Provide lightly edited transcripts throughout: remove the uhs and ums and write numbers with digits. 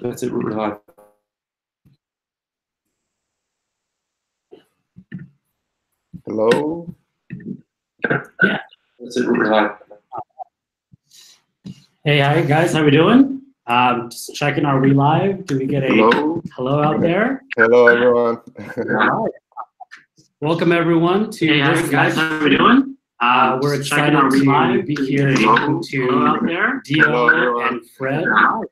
That's it, we're live. Hello? Yeah, that's it, we're live. Hey, hi guys, how we doing? Just checking, are we live? Do we get a hello out there? Hello, everyone. Right. Welcome everyone to Hey, this guys, live how we doing? We're excited to be here talking to Dio and Fred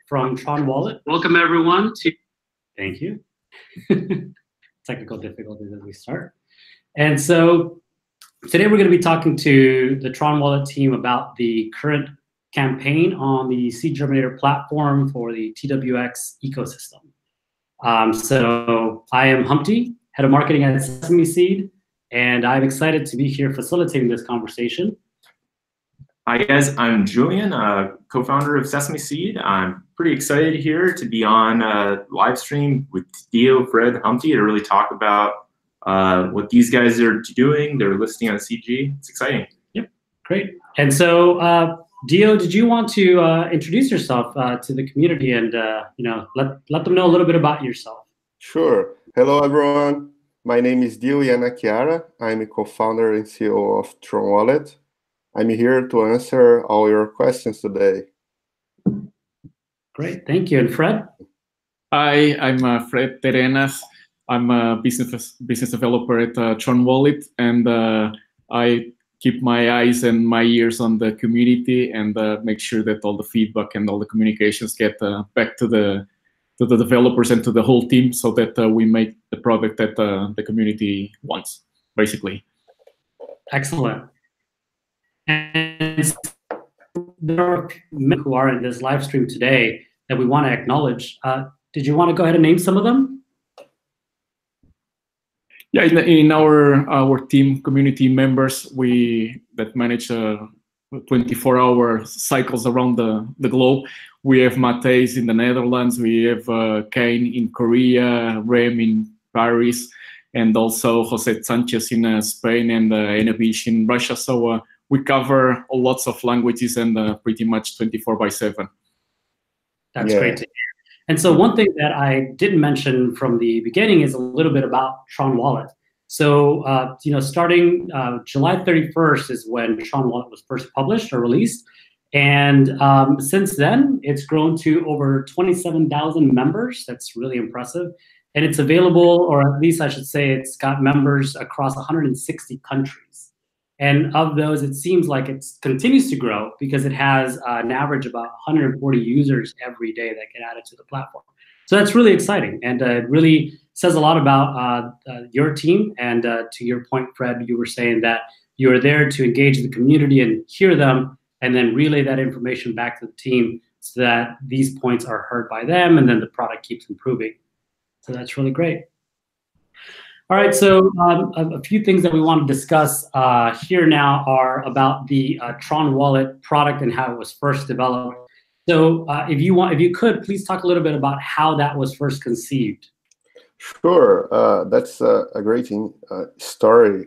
from TronWallet. Welcome everyone to. Thank you. Technical difficulties as we start. And so today we're going to be talking to the TronWallet team about the current campaign on the SEEDGerminator platform for the TWX ecosystem. So I am Humpty, head of marketing at Sesameseed, and I'm excited to be here facilitating this conversation. Hi guys, I'm Julian, co-founder of Sesameseed. I'm pretty excited here to be on a live stream with Dio, Fred, Humpty to really talk about what these guys are doing. They're listing on CG. It's exciting. Yep, great. And so Dio, did you want to introduce yourself to the community and let them know a little bit about yourself? Sure. Hello, everyone. My name is Dio Chiara. I'm a co-founder and CEO of TronWallet. I'm here to answer all your questions today. Great, thank you. And Fred? Hi, I'm Fred Terenas. I'm a business developer at TronWallet, and I keep my eyes and my ears on the community and make sure that all the feedback and all the communications get back to the developers and to the whole team, so that we make the product that the community wants, basically. Excellent. And there are many who are in this live stream today that we want to acknowledge. Did you want to go ahead and name some of them? Yeah, in our team, community members, that manage 24-hour cycles around the globe. We have Matthijs in the Netherlands, we have Kane in Korea, Rem in Paris, and also Jose Sanchez in Spain, and Enevish in Russia. So we cover lots of languages and pretty much 24/7. That's great to hear. And so one thing that I didn't mention from the beginning is a little bit about TronWallet. So, starting July 31st is when TronWallet was first published or released. And since then, it's grown to over 27,000 members. That's really impressive. And it's available, or at least I should say, it's got members across 160 countries. And of those, it seems like it continues to grow because it has an average about 140 users every day that get added to the platform. So that's really exciting, and it really says a lot about your team. And to your point, Fred, you were saying that you are there to engage the community and hear them, and then relay that information back to the team so that these points are heard by them, and then the product keeps improving. So that's really great. All right, so a few things that we want to discuss here now are about the TronWallet product and how it was first developed. So if you could, please talk a little bit about how that was first conceived. Sure, that's a great story.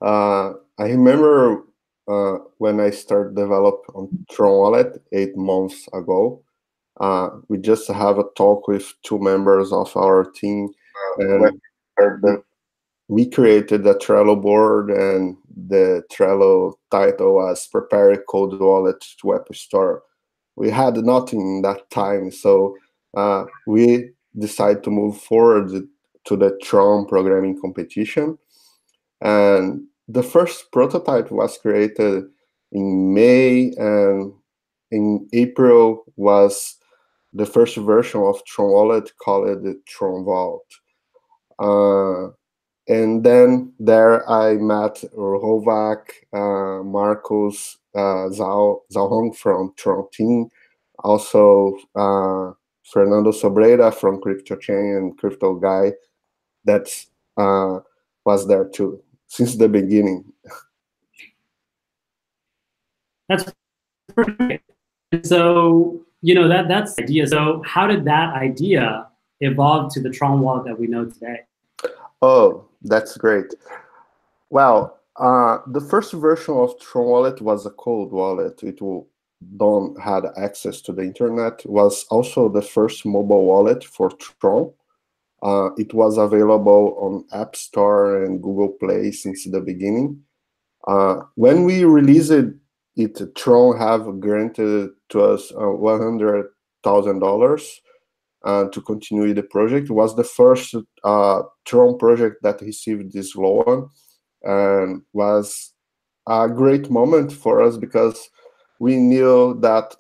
I remember when I started develop on TronWallet 8 months ago. We just have a talk with 2 members of our team, and we created a Trello board, and the Trello title was "Prepare Cold Wallet to App Store." We had nothing in that time, so we decided to move forward to the Tron programming competition. And the first prototype was created in May, and in April was the first version of TronWallet called the Tron Vault. And then there I met Rovak, Marcos, Zhao from Tron team, also Fernando Sobreira from CryptoChain and Crypto Guy that was there too since the beginning. That's perfect. So that's the idea. So how did that idea evolve to the Tron wallet that we know today? Oh, that's great. Well, the first version of TronWallet was a cold wallet. don't had access to the internet, was also the first mobile wallet for Tron. It was available on App Store and Google Play since the beginning. When we released it, Tron have granted to us $100,000 to continue the project. It was the first Tron project that received this loan, and was a great moment for us because we knew that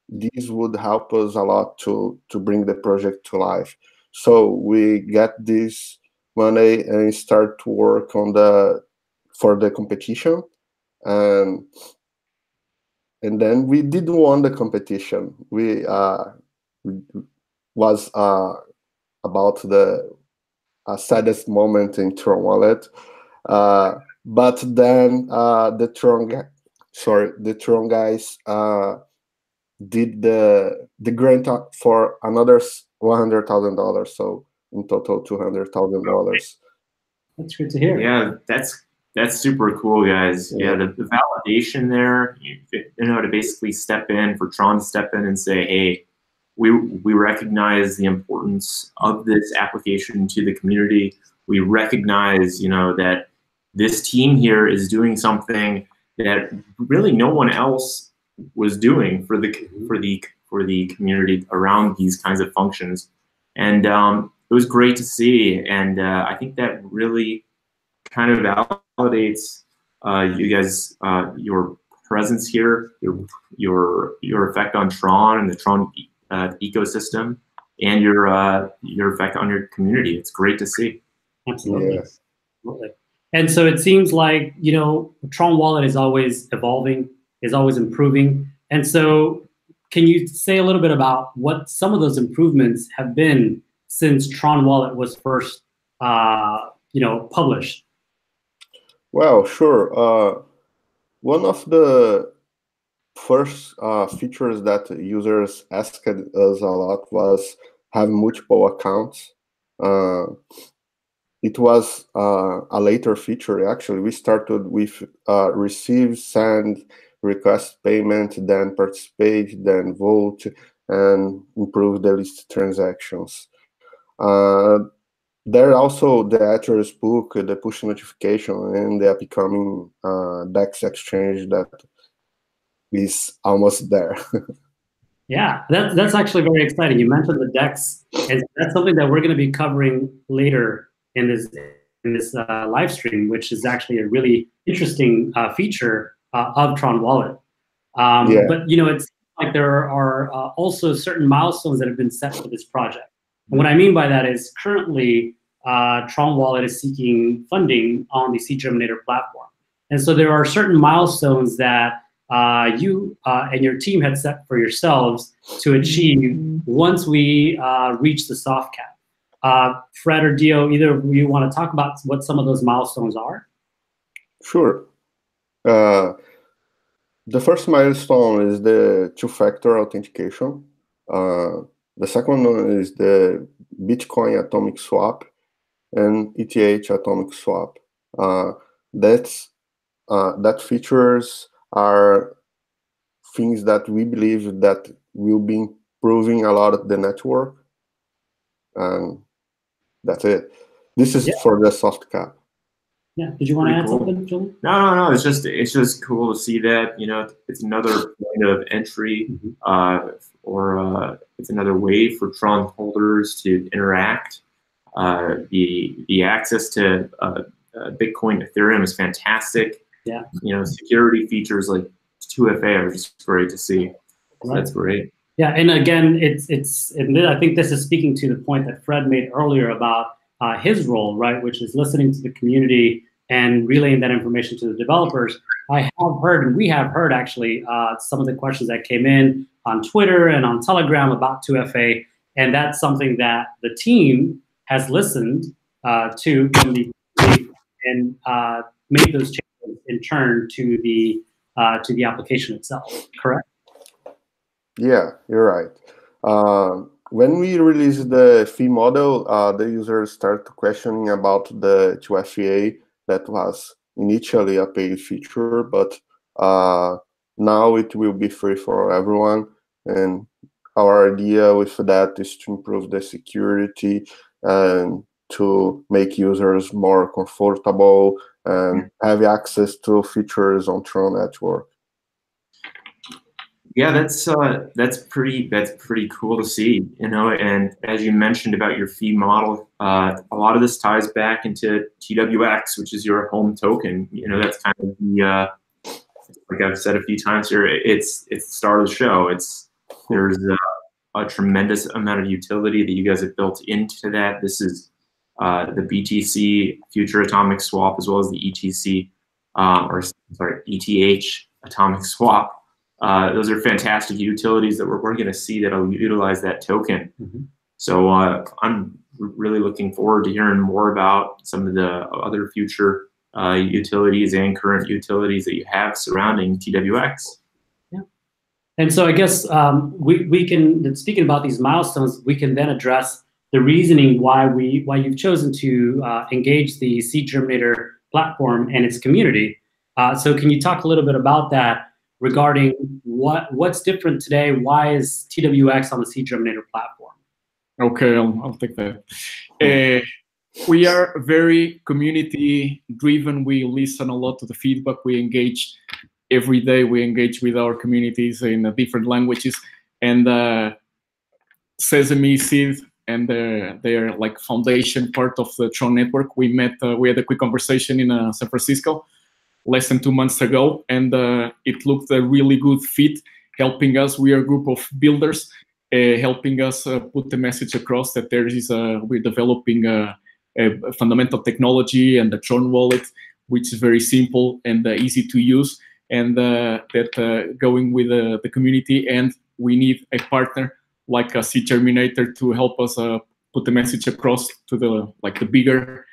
this would help us a lot to bring the project to life. So we get this money and start to work on for the competition, and then we did won the competition. We was about the saddest moment in Tron Wallet, but then the Tron guys did the grant for another $100,000. So in total, $200,000. That's good to hear. Yeah, that's super cool, guys. Yeah, the validation there, you know, to basically step in, for Tron to step in and say, hey, we recognize the importance of this application to the community. We recognize, you know, that this team here is doing something that really no one else was doing for the community around these kinds of functions, and it was great to see. And I think that really kind of validates you guys, your presence here, your effect on Tron and the Tron ecosystem, and your effect on your community. It's great to see. Absolutely. Yes. Absolutely. And so it seems like, you know, Tron Wallet is always evolving, is always improving. And so can you say a little bit about what some of those improvements have been since Tron Wallet was first, you know, published? Well, sure. One of the first features that users asked us a lot was have multiple accounts. It was a later feature, actually. We started with receive, send, request payment, then participate, then vote, and improve the list transactions. There are also the address book, the push notification, and the upcoming DEX exchange that is almost there. Yeah, that's actually very exciting. You mentioned the DEX, and that's something that we're going to be covering later in this live stream, which is actually a really interesting feature of Tron Wallet. Yeah. But you know, it's like there are also certain milestones that have been set for this project. And what I mean by that is currently Tron Wallet is seeking funding on the SEEDGerminator platform, and so there are certain milestones that you and your team had set for yourselves to achieve once we reach the soft cap. Fred or Dio, either of you want to talk about what some of those milestones are? Sure. The first milestone is the two-factor authentication. The second one is the Bitcoin atomic swap and ETH atomic swap. That features are things that we believe that will be improving a lot of the network, and that's it. This is for the soft cap. Yeah. Did you want to add cool. something, Julie? No. It's just cool to see that. You know, it's another point of entry, or it's another way for Tron holders to interact. The access to Bitcoin, Ethereum is fantastic. Yeah. You know, security features like 2FA are just great to see. So that's great. Yeah, and again, and I think this is speaking to the point that Fred made earlier about his role, right, which is listening to the community and relaying that information to the developers. I have heard, and we have heard actually, some of the questions that came in on Twitter and on Telegram about 2FA, and that's something that the team has listened to from the community and made those changes in turn to the application itself. Correct? Yeah, you're right. When we released the fee model, the users started questioning about the 2FA that was initially a paid feature, but now it will be free for everyone. And our idea with that is to improve the security and to make users more comfortable and have access to features on Tron network. Yeah, that's pretty cool to see, you know. And as you mentioned about your fee model, a lot of this ties back into TWX, which is your home token. You know, that's kind of the like I've said a few times here, it's the star of the show. There's a tremendous amount of utility that you guys have built into that. This is the BTC Future Atomic Swap, as well as the ETC, or sorry, ETH Atomic Swap. Those are fantastic utilities that we're going to see that'll utilize that token. Mm-hmm. So I'm really looking forward to hearing more about some of the other future utilities and current utilities that you have surrounding TWX. Yeah. And so I guess we can, speaking about these milestones, we can then address the reasoning why you've chosen to engage the SEEDGerminator platform and its community. So can you talk a little bit about that regarding what's different today? Why is TWX on the SEEDGerminator platform? Okay, I'll take that. We are very community driven. We listen a lot to the feedback. We engage every day. We engage with our communities in different languages. And Sesameseed and their like foundation part of the Tron network. We met. We had a quick conversation in San Francisco less than 2 months ago, and it looked a really good fit, helping us. We are a group of builders, helping us put the message across that there is we're developing a fundamental technology and the Tron wallet, which is very simple and easy to use, and that going with the community. And we need a partner like a SEEDGerminator to help us put the message across to the bigger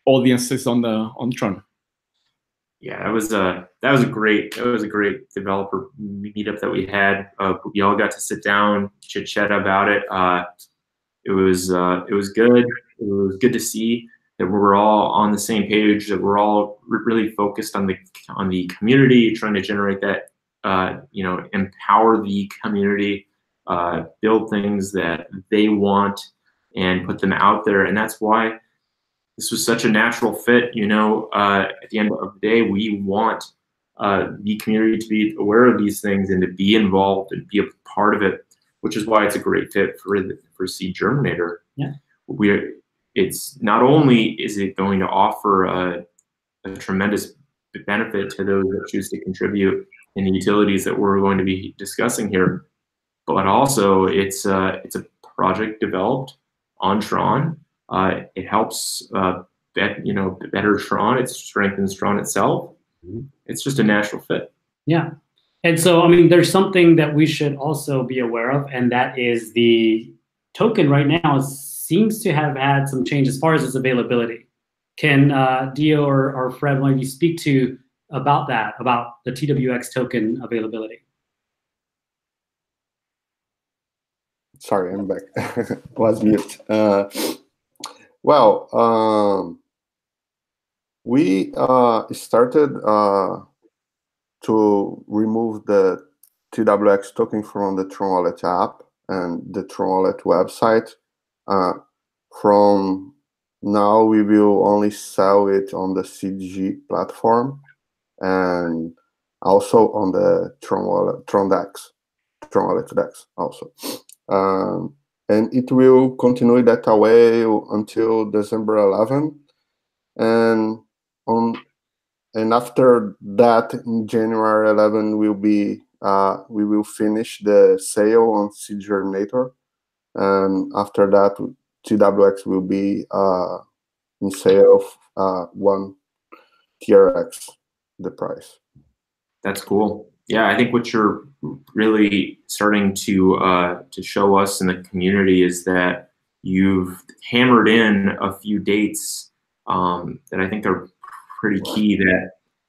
audiences on Tron. Yeah, that was a great developer meetup that we had. We all got to sit down, chit chat about it. It was good. It was good to see that we're all on the same page. That we're all really focused on the community, trying to generate that, empower the community, build things that they want, and put them out there. And that's why this was such a natural fit. You know, at the end of the day, we want the community to be aware of these things and to be involved and be a part of it, which is why it's a great fit for SEEDGerminator. Yeah. It's not only is it going to offer a tremendous benefit to those that choose to contribute in the utilities that we're going to be discussing here, but also it's a project developed on Tron. It helps better Tron. It strengthens Tron itself. Mm-hmm. It's just a natural fit. Yeah. And so, I mean, there's something that we should also be aware of, and that is the token right now seems to have had some change as far as its availability. Can Dio or Fred, one of you speak to about that, about the TWX token availability? Sorry, I'm back. Was mute. Well, we started to remove the TWX token from the TronWallet app and the TronWallet website. From now, we will only sell it on the SEEDG platform and also on the TronWallet DEX also. And it will continue that way until December 11. And after that, in January 11, we will finish the sale on SEEDGerminator. And after that, TWX will be in sale of 1 TRX, the price. That's cool. Yeah, I think what you're really starting to show us in the community is that you've hammered in a few dates that I think are pretty key.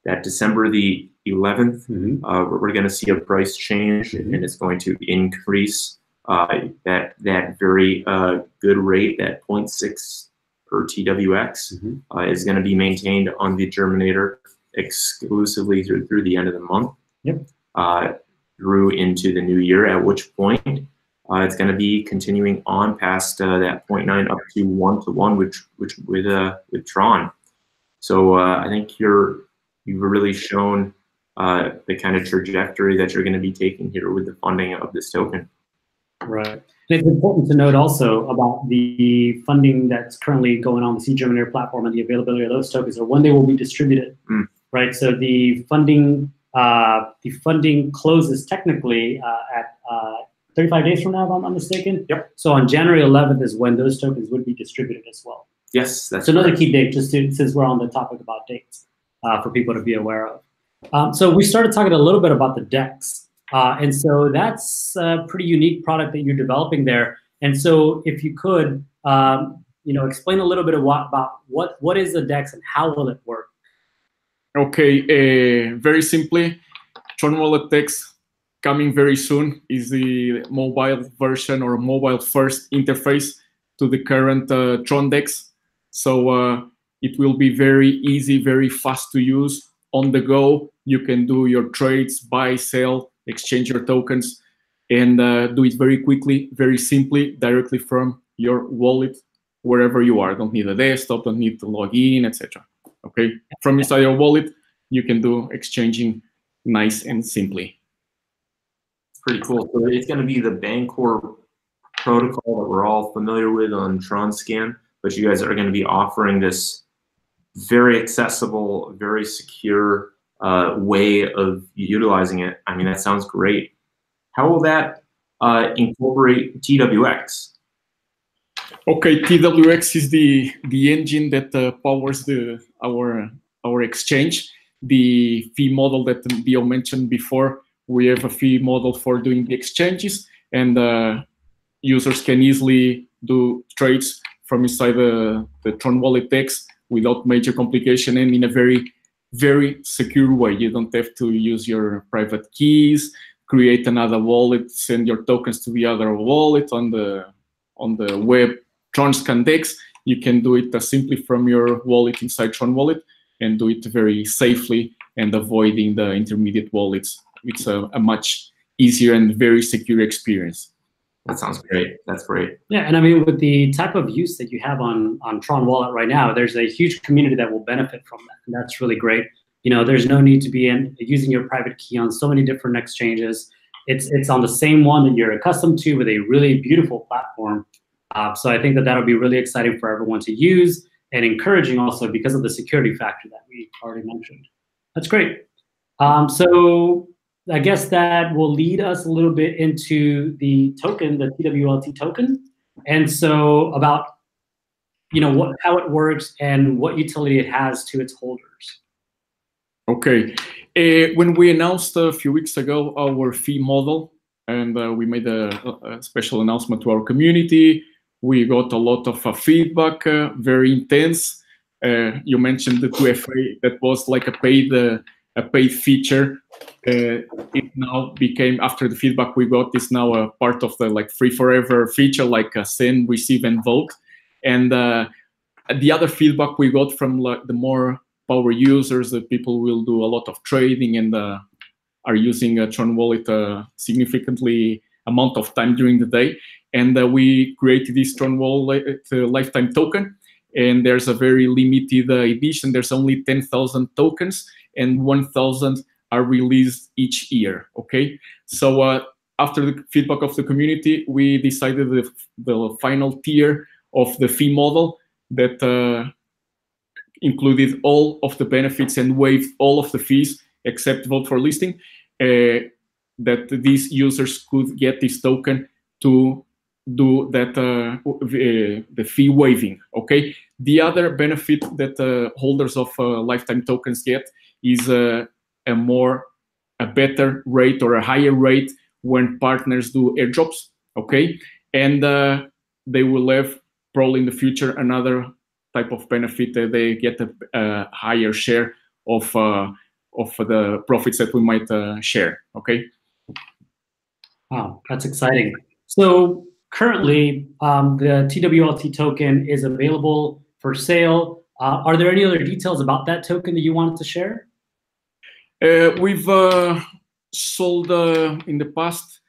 That December the 11th, Mm-hmm. We're going to see a price change, Mm-hmm. and it's going to increase that very good rate, that 0.6 per TWX, Mm-hmm. is going to be maintained on the Germinator exclusively through the end of the month. Yep. through into the new year, at which point it's going to be continuing on past that 0.9 up to 1-to-1, which with Tron. So I think you've really shown the kind of trajectory that you're going to be taking here with the funding of this token. Right. And it's important to note also about the funding that's currently going on the SEEDGerminator platform and the availability of those tokens, or when they will be distributed. Right. So the funding closes technically at 35 days from now, if I'm not mistaken. Yep. So on January 11th is when those tokens would be distributed as well. Yes, that's so another correct. key date, just since we're on the topic about dates, for people to be aware of. So we started talking a little bit about the DEX. And so that's a pretty unique product that you're developing there. And so if you could, explain a little bit about what is the DEX and how will it work? Okay, very simply, TronWallet DEX coming very soon is the mobile version or mobile first interface to the current Tron DEX. So it will be very easy, very fast to use, on the go. You can do your trades, buy, sell, exchange your tokens, and do it very quickly, very simply, directly from your wallet, wherever you are. Don't need a desktop, don't need to log in, etc. Okay, from inside your wallet, you can do exchanging nice and simply. Pretty cool. So it's going to be the Bancor protocol that we're all familiar with on Tron Scan, but you guys are going to be offering this very accessible, very secure way of utilizing it. I mean, that sounds great. How will that incorporate TWX? Okay, TWX is the engine that powers our exchange. The fee model that Dio mentioned before, we have a fee model for doing the exchanges, and users can easily do trades from inside the TronWallet DEX without major complication and in a very, very secure way. You don't have to use your private keys, create another wallet, send your tokens to the other wallet on the web TronScan DEX. You can do it simply from your wallet inside TronWallet and do it very safely and avoiding the intermediate wallets. It's a much easier and very secure experience. That sounds great. That's great. Yeah, and I mean, with the type of use that you have on TronWallet right now, there's a huge community that will benefit from that, and that's really great. There's no need to be using your private key on so many different exchanges. It's on the same one that you're accustomed to with a really beautiful platform. So I think that that'll be really exciting for everyone to use and encouraging also because of the security factor that we already mentioned. That's great. So I guess that will lead us a little bit into the token, the TWLT token. And so about, how it works and what utility it has to its holders. Okay. When we announced a few weeks ago our fee model, and we made a special announcement to our community, we got a lot of feedback, very intense. You mentioned the 2FA, that was like a paid feature. It now became, after the feedback we got, is now a part of the free forever feature, like send, receive, and vote. And the other feedback we got from the more power users, that people will do a lot of trading and are using TronWallet significantly amount of time during the day. And we created this TronWallet lifetime token. And there's a very limited edition. There's only 10,000 tokens, and 1,000 are released each year. Okay, so after the feedback of the community, we decided the final tier of the fee model that included all of the benefits and waived all of the fees except vote for listing, that these users could get this token to do that, the fee waiving. Okay, the other benefit that holders of lifetime tokens get is a better rate or a higher rate when partners do airdrops. Okay, and they will have probably in the future another type of benefit that they get a higher share of the profits that we might share. Okay. Wow, that's exciting. So currently, the TWLT token is available for sale. Are there any other details about that token that you wanted to share? We've sold in the past.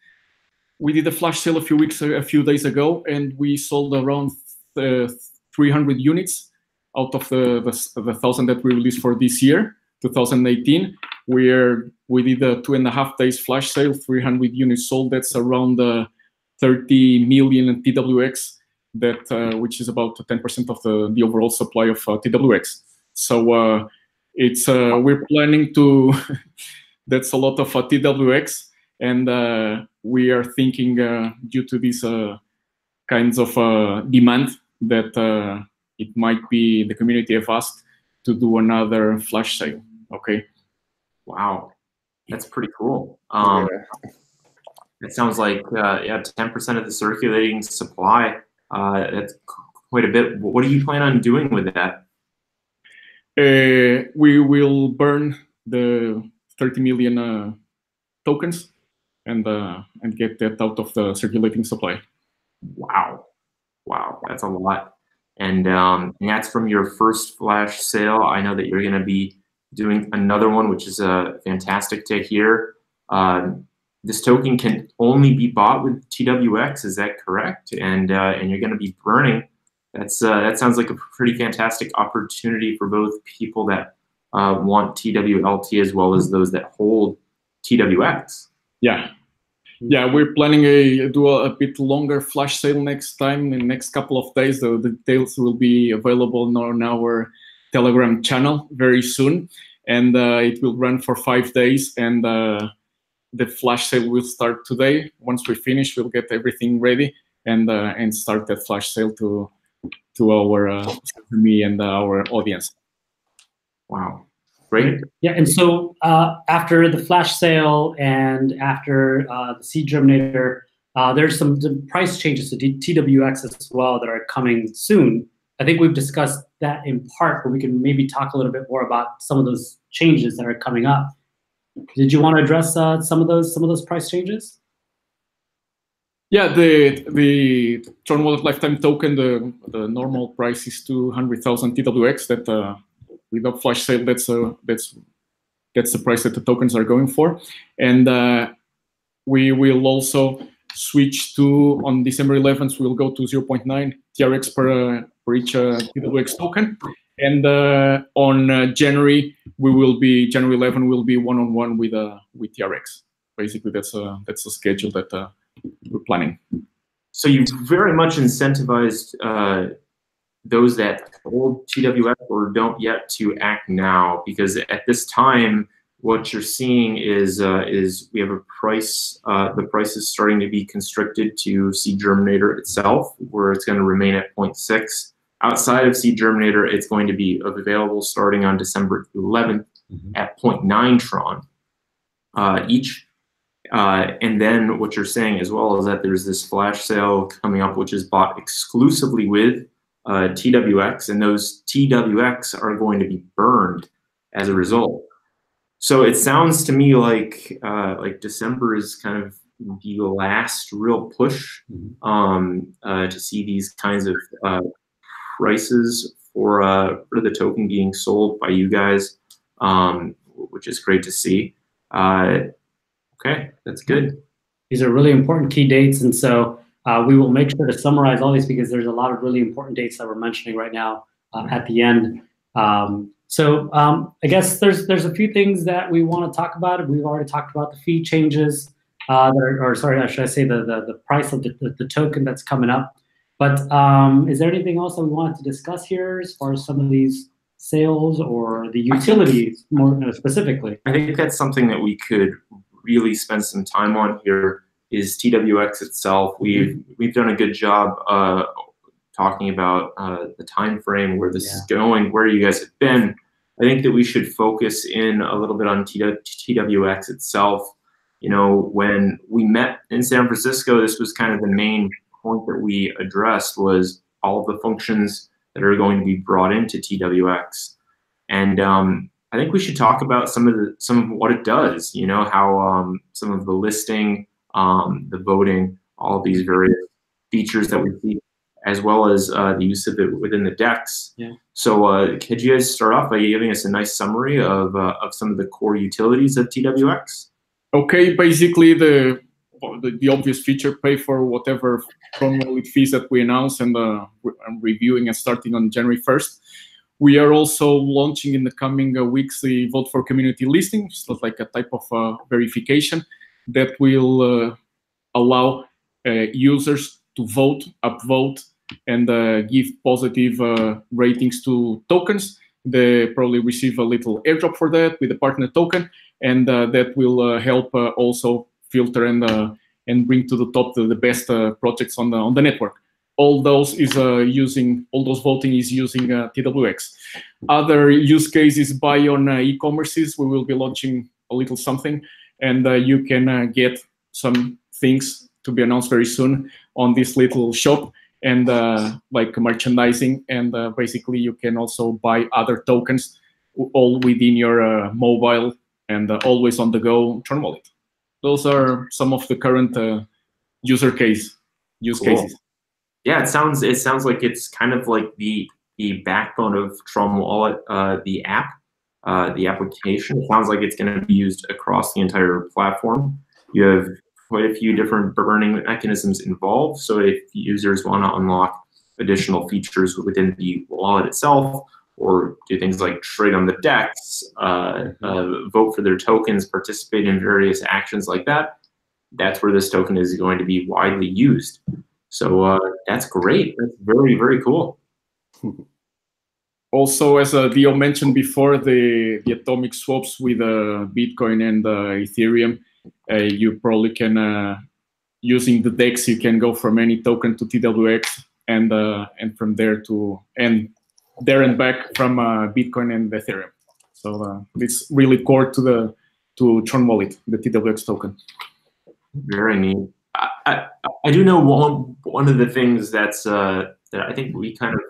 We did a flash sale a few days ago, and we sold around 300 units out of the 1,000 that we released for this year, 2018. We did a 2.5 days flash sale, 300 units sold. That's around 30 million TWX, which is about 10% of the overall supply of TWX. So it's we're planning to. That's a lot of TWX, and we are thinking due to these kinds of demand that it might be the community have asked to do another flash sale. Okay. Wow, that's pretty cool. Yeah. It sounds like 10% of the circulating supply. That's quite a bit. What do you plan on doing with that? We will burn the 30 million tokens and get that out of the circulating supply. Wow, that's a lot. And that's from your first flash sale. I know that you're going to be doing another one, which is fantastic to hear. This token can only be bought with TWX. Is that correct? And you're going to be burning. That sounds like a pretty fantastic opportunity for both people that want TWLT as well as those that hold TWX. Yeah, we're planning do a bit longer flash sale next time. In the next couple of days, the details will be available on our Telegram channel very soon, and it will run for 5 days. And the flash sale will start today. Once we finish, we'll get everything ready and start that flash sale to our me and our audience. Wow, great. Yeah, and so after the flash sale and after the SEEDGerminator, there's some price changes to TWX as well that are coming soon. I think we've discussed that in part, but we can maybe talk a little bit more about some of those changes that are coming up. Did you want to address some of those price changes? Yeah, the TronWallet lifetime token, the normal price is 200,000 TWX. That without flash sale, that's the price that the tokens are going for. And we will also switch to, on December 11th, we'll go to 0.9 TRX per each TWX token. And on January 11 will be one-on-one with TRX. Basically, that's a schedule that we're planning. So you've very much incentivized those that hold TWX or don't yet to act now, because at this time, what you're seeing is we have a price. The price is starting to be constricted to SEEDGerminator itself, where it's going to remain at 0.6. Outside of SEEDGerminator, it's going to be available starting on December 11th at 0.9 Tron each. And then what you're saying as well is that there's this flash sale coming up, which is bought exclusively with TWX, and those TWX are going to be burned as a result. So it sounds to me like December is kind of the last real push to see these kinds of prices for the token being sold by you guys, which is great to see. Okay, that's good. These are really important key dates, and so we will make sure to summarize all these because there's a lot of really important dates that we're mentioning right now at the end. So I guess there's a few things that we want to talk about. We've already talked about the fee changes, or sorry, should I say the price of the token that's coming up. But is there anything else that we wanted to discuss here as far as some of these sales or the utilities more specifically? I think that's something that we could really spend some time on here is TWX itself. We've done a good job talking about the time frame, where this is going, where you guys have been. I think that we should focus in a little bit on TWX itself. You know, when we met in San Francisco, this was kind of the main point that we addressed, was all of the functions that are going to be brought into TWX. And I think we should talk about some of what it does, you know, how some of the listing, the voting, all of these various features that we see, as well as the use of it within the DEX. Yeah. So could you guys start off by giving us a nice summary of some of the core utilities of TWX? Okay, basically the obvious feature, pay for whatever TronWallet fees that we announce, and I'm reviewing and starting on January 1st. We are also launching in the coming weeks the vote for community listing, so like a type of verification that will allow users to vote, upvote, and give positive ratings to tokens. They probably receive a little airdrop for that with a partner token, and that will help also filter and bring to the top the best projects on the network. All those voting is using TWX. Other use cases buy on e-commerces. We will be launching a little something, and you can get some things to be announced very soon on this little shop, and like merchandising, and basically you can also buy other tokens all within your mobile and always on the go TronWallet. Those are some of the current use cases. Yeah, it sounds like it's kind of like the backbone of TronWallet, the app, the application. It sounds like it's going to be used across the entire platform. You have quite a few different burning mechanisms involved. So if users want to unlock additional features within the wallet itself, or do things like trade on the DEX, vote for their tokens, participate in various actions like that, that's where this token is going to be widely used. So that's great. That's very, very cool. Also, as Dio mentioned before, the atomic swaps with Bitcoin and Ethereum, you probably can, using the DEX, you can go from any token to TWX, and from there and back from Bitcoin and Ethereum. So it's really core to TronWallet, the TWX token. Very neat. I do know one of the things that's that I think we kind of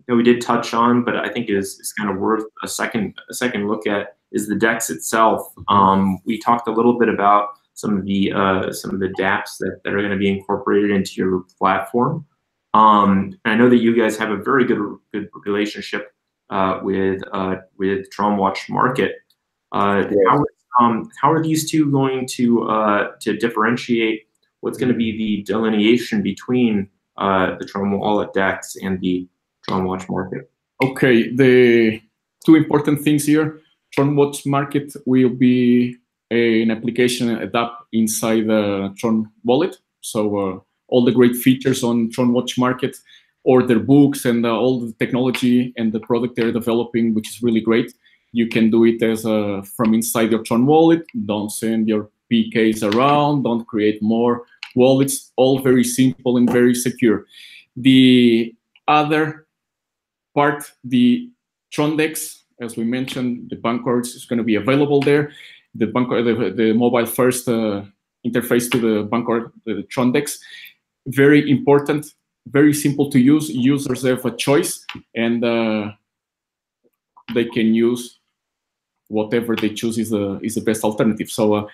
we did touch on, but I think is kind of worth a second look at, is the DEX itself. We talked a little bit about some of the dApps that are going to be incorporated into your platform. And I know that you guys have a very good relationship with TronWatch Market. How are these two going to differentiate what's going to be the delineation between the TronWallet DEX and the TronWatch Market? Okay, the two important things here. TronWatch Market will be an application, an app inside the TronWallet. So all the great features on TronWatch Market, order books, and all the technology and the product they're developing, which is really great. You can do it as from inside your TronWallet. Don't send your PKs around. Don't create more wallets. All very simple and very secure. The other part, the TronDex, as we mentioned, the bank cards is going to be available there. The mobile first interface to the bank card, the TronDex, very important, very simple to use. Users have a choice, and they can use whatever they choose is the best alternative. So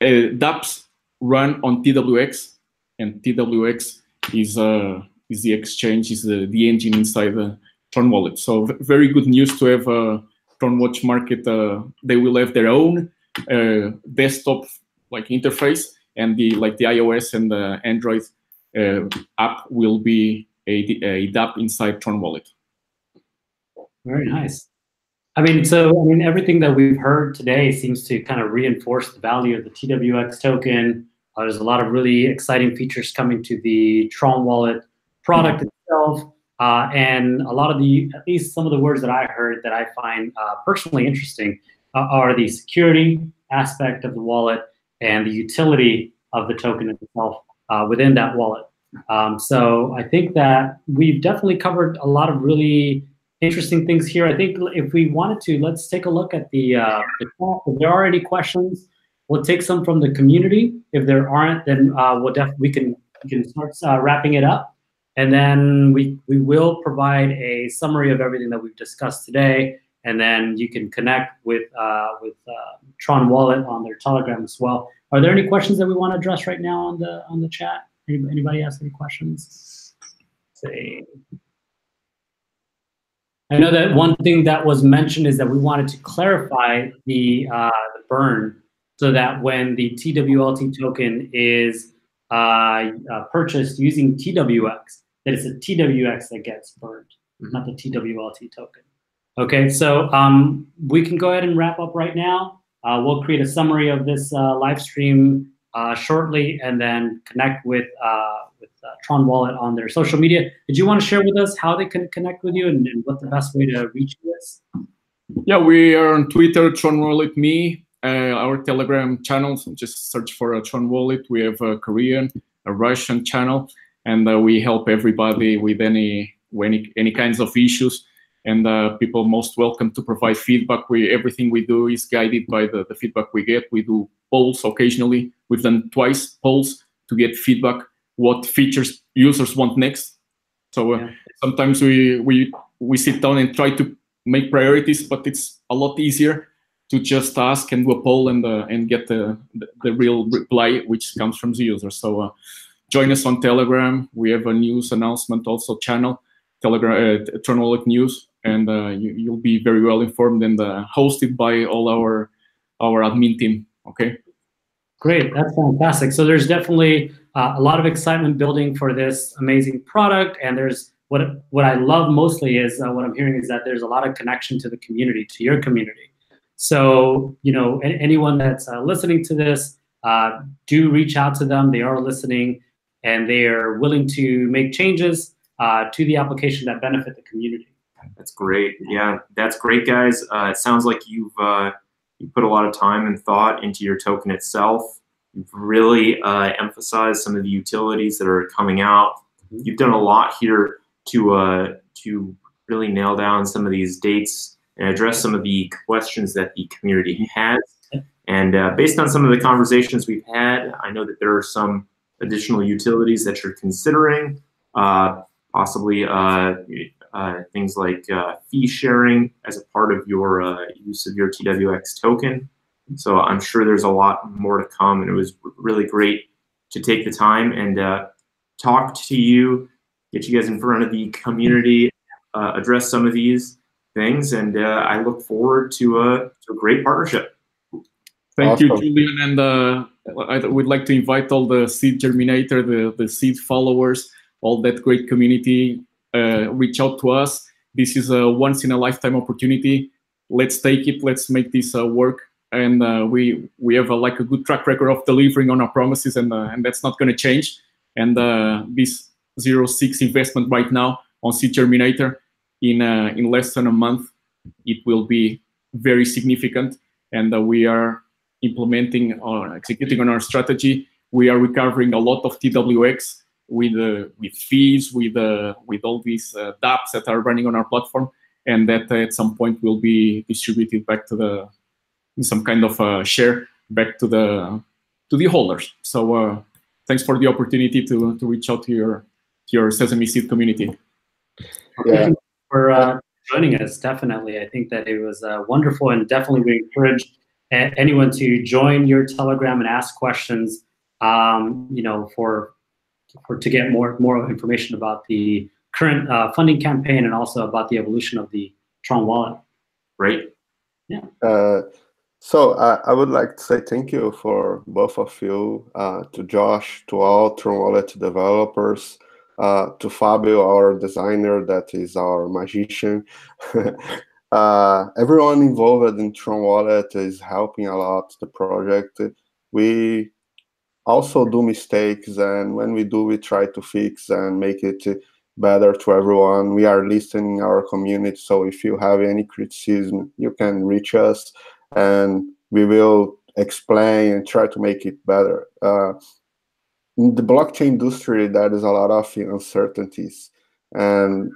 dApps run on TWX, and TWX is the exchange, is the engine inside the TronWallet. So very good news to have TronWatch Market. They will have their own desktop like interface, and the iOS and the Android app will be a dApp inside TronWallet. Very nice. Everything that we've heard today seems to kind of reinforce the value of the TWX token. There's a lot of really exciting features coming to the TronWallet product itself. And a lot of at least some of the words that I heard that I find personally interesting are the security aspect of the wallet and the utility of the token itself within that wallet. So I think that we've definitely covered a lot of really interesting things here. I think if we wanted to, let's take a look at the chat. If there are any questions, we'll take some from the community. If there aren't, then we can start wrapping it up. And then we will provide a summary of everything that we've discussed today. And then you can connect with TronWallet on their Telegram as well. Are there any questions that we want to address right now on the chat? Anybody ask any questions? Let's see. I know that one thing that was mentioned is that we wanted to clarify the burn so that when the TWLT token is purchased using TWX, that it's a TWX that gets burned, not the TWLT token. Okay, so we can go ahead and wrap up right now. We'll create a summary of this live stream shortly, and then connect with TronWallet on their social media. Did you want to share with us how they can connect with you and what the best way to reach you is? Yeah, we are on Twitter, TronWallet Me. Our Telegram channels, just search for TronWallet. We have a Korean, a Russian channel, and we help everybody with any kinds of issues. And people most welcome to provide feedback. Everything we do is guided by the feedback we get. We do polls occasionally. We've done twice polls to get feedback, what features users want next. So sometimes we sit down and try to make priorities, but it's a lot easier to just ask and do a poll and get the real reply, which comes from the user. So join us on Telegram. We have a news announcement also channel, Telegram, TronWallet News, and you'll be very well informed and hosted by all our admin team. Okay. Great, that's fantastic. So there's definitely a lot of excitement building for this amazing product, and there's what I love mostly is what I'm hearing is that there's a lot of connection to the community, to your community. So anyone that's listening to this, do reach out to them. They are listening, and they are willing to make changes to the application that benefit the community. That's great. Yeah, that's great, guys. It sounds like you put a lot of time and thought into your token itself. You've really emphasized some of the utilities that are coming out. You've done a lot here to really nail down some of these dates and address some of the questions that the community has. And based on some of the conversations we've had, I know that there are some additional utilities that you're considering, possibly things like fee sharing as a part of your use of your TWX token. So I'm sure there's a lot more to come, and it was really great to take the time and talk to you, get you guys in front of the community, address some of these things, and I look forward to a great partnership. Thank you, Julian, and I would like to invite all the SEEDGerminator, the Seed followers, all that great community, reach out to us. This is a once-in-a-lifetime opportunity. Let's take it. Let's make this work. And we have a good track record of delivering on our promises, and that's not going to change. And this 0.6 investment right now on SEEDGerminator, in less than a month, it will be very significant. And we are implementing or executing on our strategy. We are recovering a lot of TWX with fees, with all these dApps that are running on our platform, and that at some point will be distributed back to some kind of share back to the holders. So thanks for the opportunity to reach out to your Sesameseed community. Yeah. Thank you for joining us. Definitely, I think that it was wonderful, and definitely we encourage anyone to join your Telegram and ask questions. To get more information about the current funding campaign, and also about the evolution of the Tron wallet. Great. Yeah. So I would like to say thank you for both of you, to Josh, to all TronWallet developers, to Fabio, our designer, that is our magician. Everyone involved in TronWallet is helping a lot the project. We also do mistakes, and when we do, we try to fix and make it better to everyone. We are listening our community, so if you have any criticism, you can reach us, and we will explain and try to make it better. In the blockchain industry, there is a lot of uncertainties, and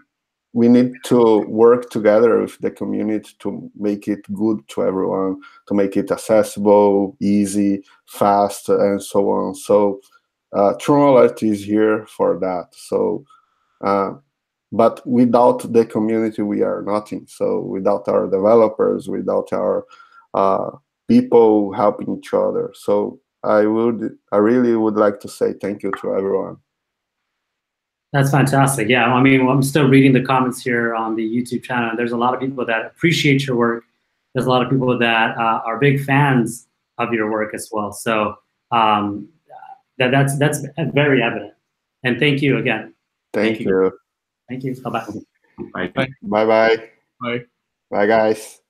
we need to work together with the community to make it good to everyone, to make it accessible, easy, fast, and so on. So TronWallet is here for that. So, but without the community, we are nothing. So without our developers, without our people helping each other. So I really would like to say thank you to everyone. That's fantastic. Yeah, I mean, I'm still reading the comments here on the YouTube channel. There's a lot of people that appreciate your work. There's a lot of people that are big fans of your work as well. So that's very evident. And thank you again. Thank you. Thank you. Bye-bye. Bye. Bye. Bye-bye. Bye. Bye, guys.